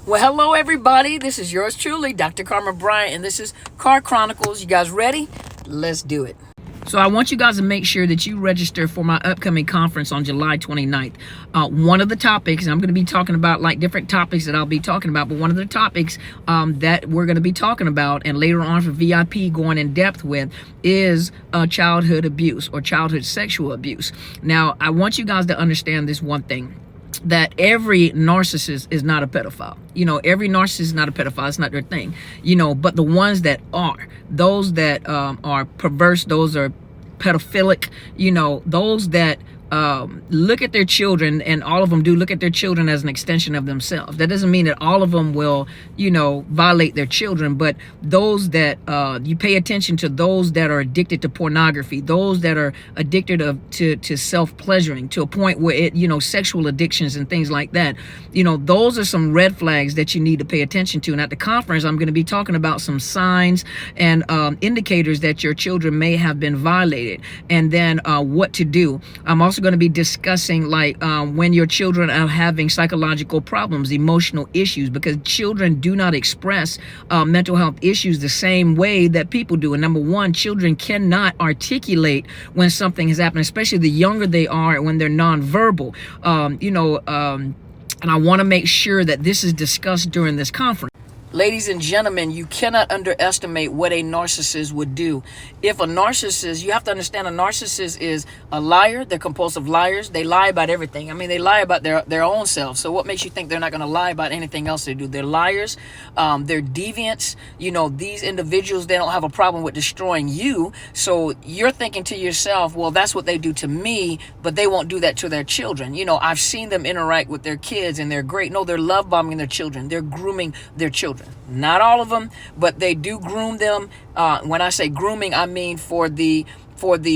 Well, hello everybody. This is yours truly, Dr. Carmen Bryant, and this is Car Chronicles. You guys ready? Let's do it. So I want you guys to make sure that you register for my upcoming conference on July 29th. One of the topics, and I'm going to be talking about like different topics that I'll be talking about, but one of the topics that we're going to be talking about and later on for VIP going in depth with is childhood abuse or childhood sexual abuse. Now, I want you guys to understand this one thing, that every narcissist is not a pedophile. Every narcissist is not a pedophile. It's not their thing. But the ones that are, those that are perverse, those are pedophilic, those that look at their children, and all of them do look at their children as an extension of themselves. That doesn't mean that all of them will, violate their children, but those that you pay attention to, those that are addicted to pornography, those that are addicted to self-pleasuring to a point where it, sexual addictions and things like that, those are some red flags that you need to pay attention to. And at the conference, I'm going to be talking about some signs and indicators that your children may have been violated, and then what to do. I'm also going to be discussing like when your children are having psychological problems, emotional issues, because children do not express mental health issues the same way that people do. And number one, children cannot articulate when something has happened, especially the younger they are, when they're nonverbal. And I want to make sure that this is discussed during this conference. Ladies and gentlemen, you cannot underestimate what a narcissist would do. If a narcissist, you have to understand, a narcissist is a liar. They're compulsive liars. They lie about everything. I mean, they lie about their own selves. So what makes you think they're not going to lie about anything else they do? They're liars. They're deviants. These individuals, they don't have a problem with destroying you. So you're thinking to yourself, well, that's what they do to me, but they won't do that to their children. I've seen them interact with their kids and they're great. No, they're love bombing their children. They're grooming their children. Not all of them, but they do groom them. When I say grooming, I mean for the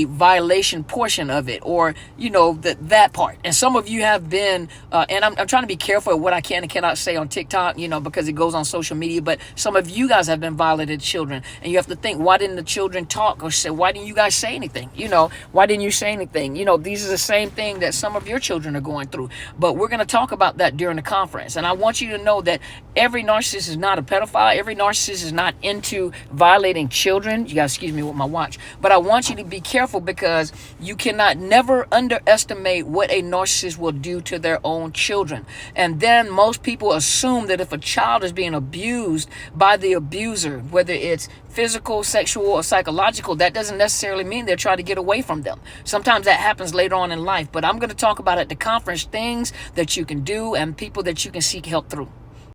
violation portion of it, or that part. And some of you have been and I'm trying to be careful of what I can and cannot say on TikTok, because it goes on social media, but some of you guys have been violated children, and you have to think, why didn't the children talk, or say, why didn't you guys say anything? Why didn't you say anything? These are the same thing that some of your children are going through. But we're going to talk about that during the conference. And I want you to know that every narcissist is not a pedophile. Every narcissist is not into violating children. You guys excuse me with my watch, but I want you to be careful, because you cannot never underestimate what a narcissist will do to their own children. And then most people assume that if a child is being abused by the abuser, whether it's physical, sexual, or psychological, that doesn't necessarily mean they're trying to get away from them. Sometimes that happens later on in life, but I'm going to talk about at the conference things that you can do and people that you can seek help through.